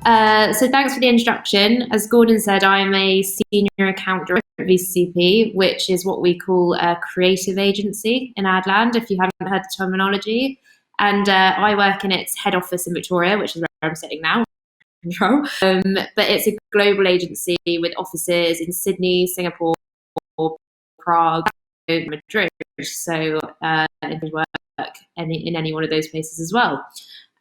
So thanks for the introduction. As Gordon said, I'm a senior account director at VCCP, which is what we call a creative agency in ad land, if you haven't heard the terminology. And I work in its head office in Victoria, which is where I'm sitting now. Control. But it's a global agency with offices in Sydney, Singapore, Prague, Madrid. So I could work in any one of those places as well.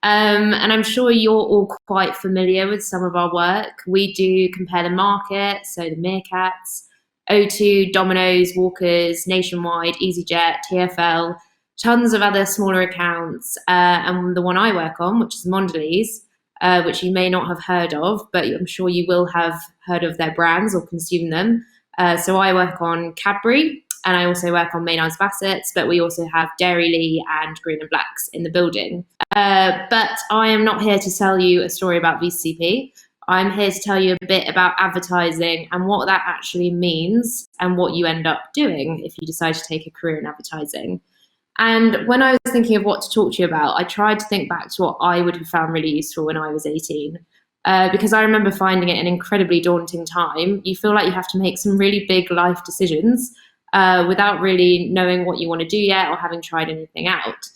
And I'm sure you're all quite familiar with some of our work. We do compare the market, so the Meerkats, O2, Domino's, Walkers, Nationwide, EasyJet, TfL, tons of other smaller accounts, and the one I work on, which is Mondelez, which you may not have heard of, but I'm sure you will have heard of their brands or consumed them. So I work on Cadbury, and I also work on Maynard's Bassett's, but we also have Dairy Lee and Green and Blacks in the building. But I am not here to tell you a story about VCP. I'm here to tell you a bit about advertising and what that actually means and what you end up doing if you decide to take a career in advertising. And when I was thinking of what to talk to you about, I tried to think back to what I would have found really useful when I was 18. Because I remember finding it an incredibly daunting time. You feel like you have to make some really big life decisions without really knowing what you want to do yet or having tried anything out.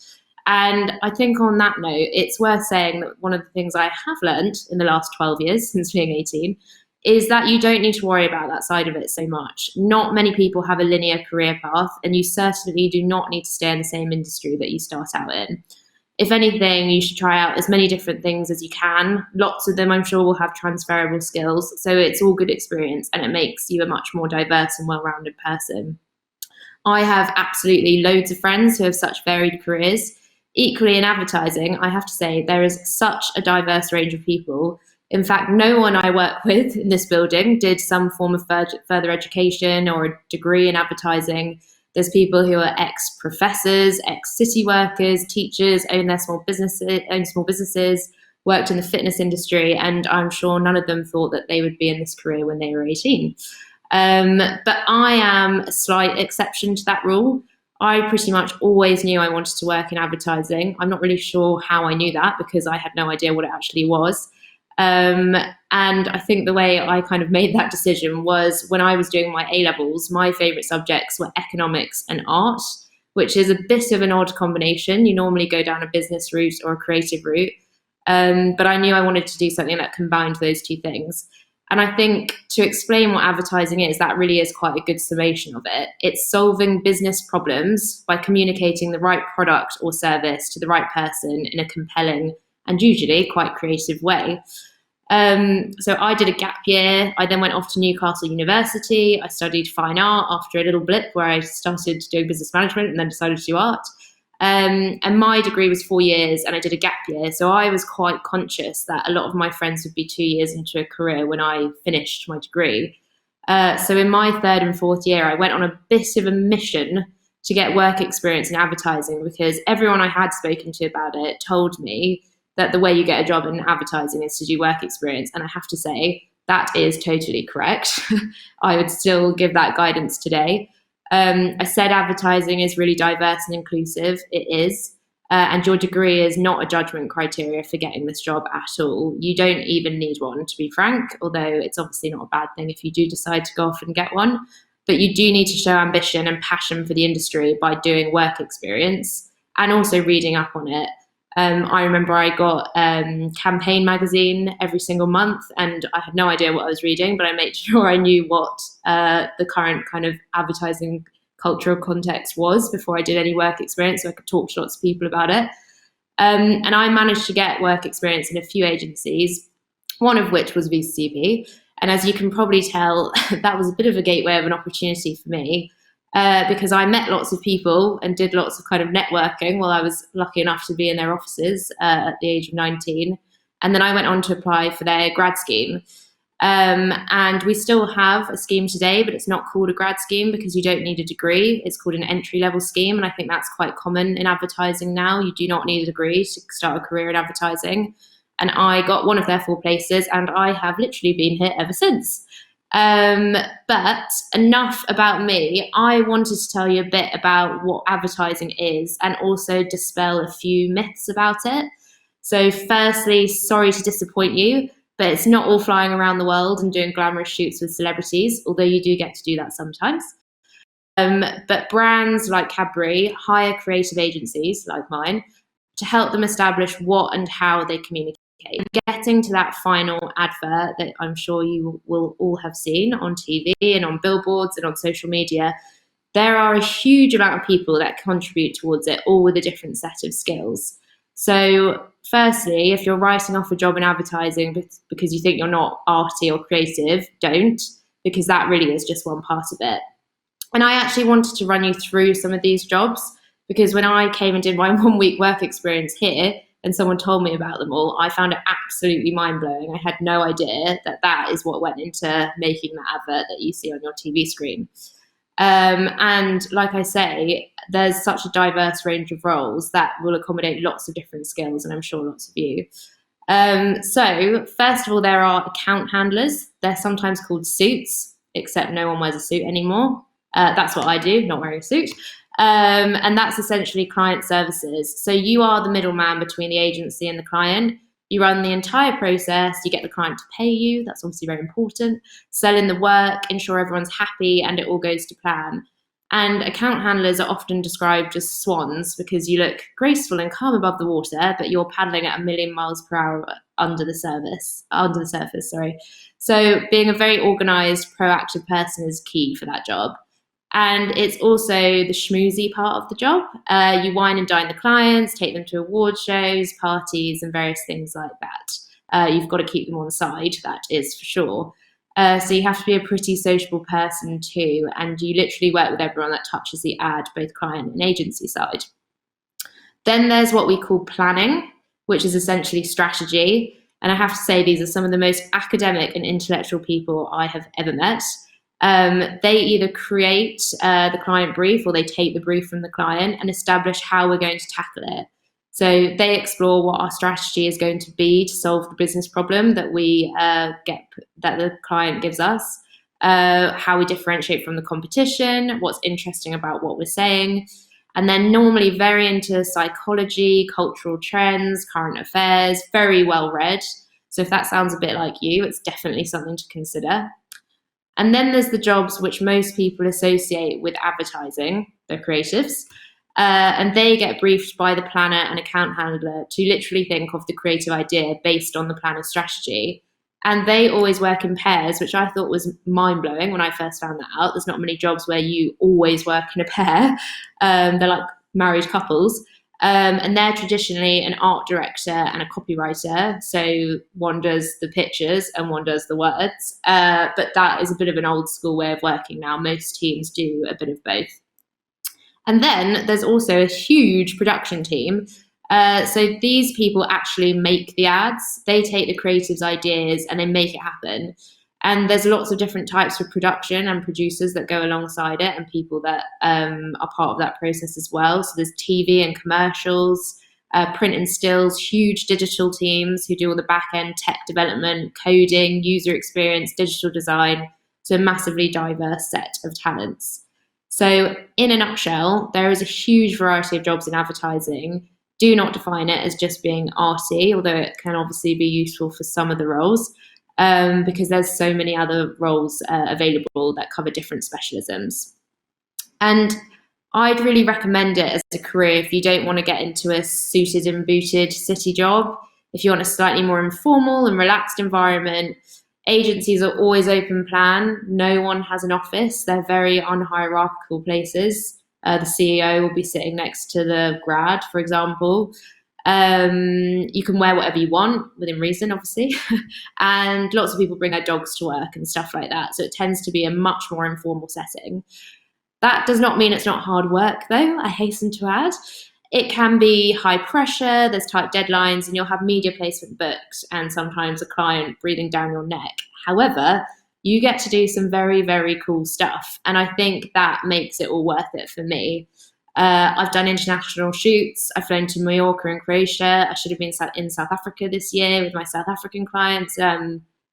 And I think on that note, it's worth saying that one of the things I have learned in the last 12 years since being 18 is that you don't need to worry about that side of it so much. Not many people have a linear career path, and you certainly do not need to stay in the same industry that you start out in. If anything, you should try out as many different things as you can. Lots of them, I'm sure, will have transferable skills. So it's all good experience, and it makes you a much more diverse and well-rounded person. I have absolutely loads of friends who have such varied careers. Equally in advertising, I have to say there is such a diverse range of people. In fact, no one I work with in this building did some form of further education or a degree in advertising. There's people who are ex-professors, ex-city workers, teachers, own small businesses, worked in the fitness industry, and I'm sure none of them thought that they would be in this career when they were 18. But I am a slight exception to that rule. I pretty much always knew I wanted to work in advertising. I'm not really sure how I knew that because I had no idea what it actually was. And I think the way I kind of made that decision was when I was doing my A-levels, my favourite subjects were economics and art, which is a bit of an odd combination. You normally go down a business route or a creative route. But I knew I wanted to do something that combined those two things. And I think to explain what advertising is, that really is quite a good summation of it. It's solving business problems by communicating the right product or service to the right person in a compelling and usually quite creative way. So I did a gap year. I then went off to Newcastle University. I studied fine art after a little blip where I started doing business management and then decided to do art. And my degree was 4 years and I did a gap year. So I was quite conscious that a lot of my friends would be 2 years into a career when I finished my degree. So in my third and fourth year, I went on a bit of a mission to get work experience in advertising because everyone I had spoken to about it told me that the way you get a job in advertising is to do work experience. And I have to say, that is totally correct. I would still give that guidance today. I said advertising is really diverse and inclusive. It is. And your degree is not a judgment criteria for getting this job at all. You don't even need one, to be frank, although it's obviously not a bad thing if you do decide to go off and get one. But you do need to show ambition and passion for the industry by doing work experience and also reading up on it. I remember I got Campaign magazine every single month and I had no idea what I was reading, but I made sure I knew what the current kind of advertising cultural context was before I did any work experience so I could talk to lots of people about it. And I managed to get work experience in a few agencies, one of which was VCCP. And as you can probably tell, that was a bit of a gateway of an opportunity for me. Because I met lots of people and did lots of kind of networking while I was lucky enough to be in their offices at the age of 19. And then I went on to apply for their grad scheme. And we still have a scheme today, but it's not called a grad scheme because you don't need a degree. It's called an entry-level scheme. And I think that's quite common in advertising now. You do not need a degree to start a career in advertising. And I got one of their 4 places and I have literally been here ever since. But enough about me. I wanted to tell you a bit about what advertising is and also dispel a few myths about it. So firstly, sorry to disappoint you, but it's not all flying around the world and doing glamorous shoots with celebrities, although you do get to do that sometimes. But brands like Cadbury hire creative agencies like mine to help them establish what and how they communicate. Getting to that final advert that I'm sure you will all have seen on TV and on billboards and on social media, there are a huge amount of people that contribute towards it, all with a different set of skills. So firstly, if you're writing off a job in advertising because you think you're not arty or creative, don't, because that really is just one part of it. And I actually wanted to run you through some of these jobs, because when I came and did my 1 week work experience here and someone told me about them all, I found it absolutely mind-blowing. I had no idea that that is what went into making the advert that you see on your TV screen. And like I say, there's such a diverse range of roles that will accommodate lots of different skills, and I'm sure lots of you. So first of all, there are account handlers. They're sometimes called suits, except no one wears a suit anymore. That's what I do, not wearing a suit. And that's essentially client services. So you are the middleman between the agency and the client. You run the entire process, you get the client to pay you, that's obviously very important, sell in the work, ensure everyone's happy, and it all goes to plan. And account handlers are often described as swans because you look graceful and calm above the water, but you're paddling at 1,000,000 miles per hour under the surface. So being a very organized, proactive person is key for that job. And it's also the schmoozy part of the job. You wine and dine the clients, take them to award shows, parties, and various things like that. You've got to keep them on side, that is for sure. So you have to be a pretty sociable person too, and you literally work with everyone that touches the ad, both client and agency side. Then there's what we call planning, which is essentially strategy. And I have to say, these are some of the most academic and intellectual people I have ever met. They either create the client brief or they take the brief from the client and establish how we're going to tackle it. So they explore what our strategy is going to be to solve the business problem that that the client gives us, how we differentiate from the competition, what's interesting about what we're saying, and then normally very into psychology, cultural trends, current affairs, very well read. So if that sounds a bit like you, it's definitely something to consider. And then there's the jobs which most people associate with advertising, the creatives, and they get briefed by the planner and account handler to literally think of the creative idea based on the planner's strategy. And they always work in pairs, which I thought was mind-blowing when I first found that out. There's not many jobs where you always work in a pair. They're like married couples. And they're traditionally an art director and a copywriter. So one does the pictures and one does the words. But that is a bit of an old school way of working now. Most teams do a bit of both. And then there's also a huge production team. So these people actually make the ads. They take the creatives' ideas and they make it happen. And there's lots of different types of production and producers that go alongside it, and people that are part of that process as well. So there's TV and commercials, print and stills, huge digital teams who do all the back-end tech development, coding, user experience, digital design. So a massively diverse set of talents. So in a nutshell, there is a huge variety of jobs in advertising. Do not define it as just being arty, although it can obviously be useful for some of the roles. Because there's so many other roles available that cover different specialisms. And I'd really recommend it as a career if you don't want to get into a suited and booted city job. If you want a slightly more informal and relaxed environment, agencies are always open plan. No one has an office. They're very unhierarchical places. The CEO will be sitting next to the grad, for example. You can wear whatever you want within reason, obviously. And lots of people bring their dogs to work and stuff like that. So it tends to be a much more informal setting. That does not mean it's not hard work, though, I hasten to add. It can be high pressure, there's tight deadlines, and you'll have media placement booked and sometimes a client breathing down your neck. However, you get to do some very, very cool stuff. And I think that makes it all worth it for me. I've done international shoots. I've flown to Mallorca and Croatia. I should have been in South Africa this year with my South African clients. If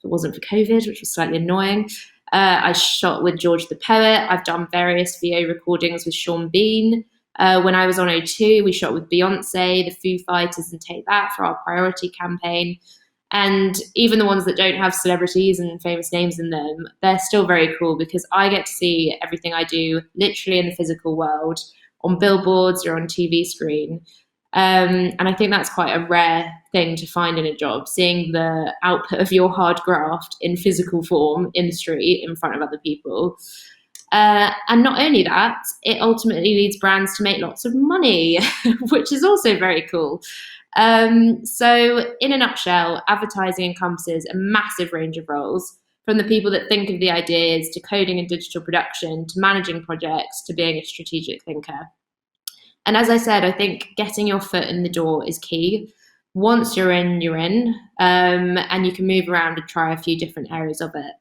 it wasn't for COVID, which was slightly annoying. I shot with George the Poet. I've done various VO recordings with Sean Bean. When I was on O2, we shot with Beyonce, the Foo Fighters, and Take That for our priority campaign. And even the ones that don't have celebrities and famous names in them, they're still very cool because I get to see everything I do literally in the physical world, on billboards or on TV screen. And I think that's quite a rare thing to find in a job, seeing the output of your hard graft in physical form in the street in front of other people. And not only that, it ultimately leads brands to make lots of money, which is also very cool. So, in a nutshell, advertising encompasses a massive range of roles, from the people that think of the ideas to coding and digital production to managing projects to being a strategic thinker. And as I said, I think getting your foot in the door is key. Once you're in, you're in, and you can move around and try a few different areas of it.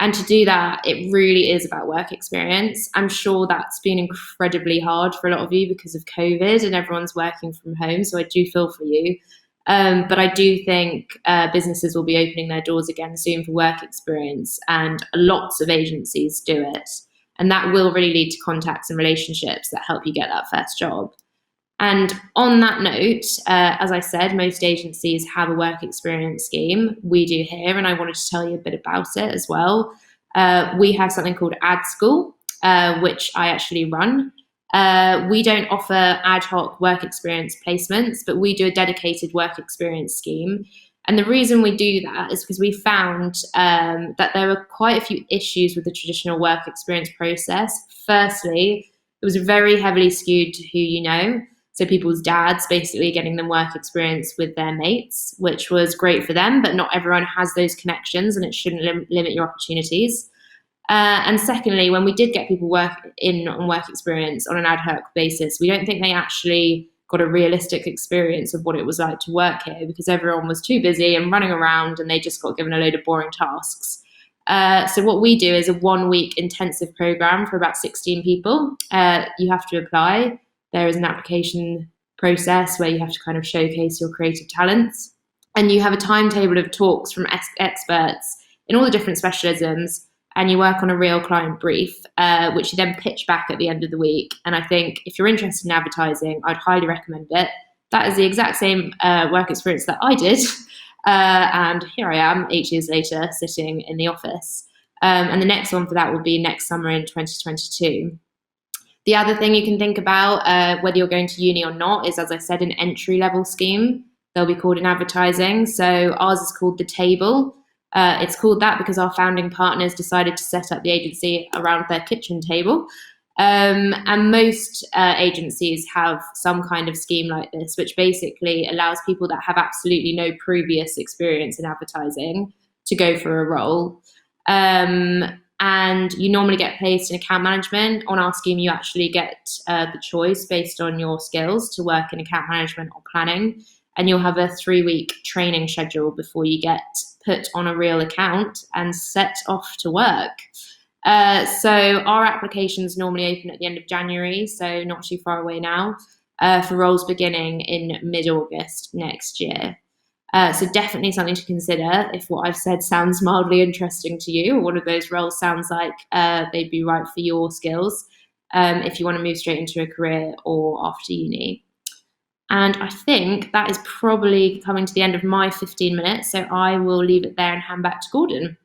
And to do that, it really is about work experience. I'm sure that's been incredibly hard for a lot of you because of COVID and everyone's working from home. So I do feel for you. But I do think businesses will be opening their doors again soon for work experience, and lots of agencies do it. And that will really lead to contacts and relationships that help you get that first job. And on that note, as I said, most agencies have a work experience scheme. We do here, and I wanted to tell you a bit about it as well. We have something called Ad School, which I actually run. We don't offer ad hoc work experience placements, but we do a dedicated work experience scheme. And the reason we do that is because we found that there were quite a few issues with the traditional work experience process. Firstly, it was very heavily skewed to who you know. So people's dads basically getting them work experience with their mates, which was great for them, but not everyone has those connections, and it shouldn't limit your opportunities. And secondly, when we did get people work in on work experience on an ad hoc basis, we don't think they actually got a realistic experience of what it was like to work here, because everyone was too busy and running around and they just got given a load of boring tasks. So what we do is a 1-week intensive program for about 16 people. You have to apply. There is an application process where you have to kind of showcase your creative talents. And you have a timetable of talks from experts in all the different specialisms, and you work on a real client brief, which you then pitch back at the end of the week. And I think if you're interested in advertising, I'd highly recommend it. That is the exact same work experience that I did. And here I am 8 years later sitting in the office. And the next one for that will be next summer in 2022. The other thing you can think about, whether you're going to uni or not, is, as I said, an entry-level scheme. They'll be called in advertising. So ours is called The Table. It's called that because our founding partners decided to set up the agency around their kitchen table. And most agencies have some kind of scheme like this, which basically allows people that have absolutely no previous experience in advertising to go for a role. And you normally get placed in account management. On our scheme, you actually get the choice based on your skills to work in account management or planning. And you'll have a 3-week training schedule before you get put on a real account and set off to work. So our applications normally open at the end of January, so not too far away now, for roles beginning in mid-August next year. So definitely something to consider if what I've said sounds mildly interesting to you, or one of those roles sounds like they'd be right for your skills, if you want to move straight into a career or after uni. And I think that is probably coming to the end of my 15 minutes, so I will leave it there and hand back to Gordon.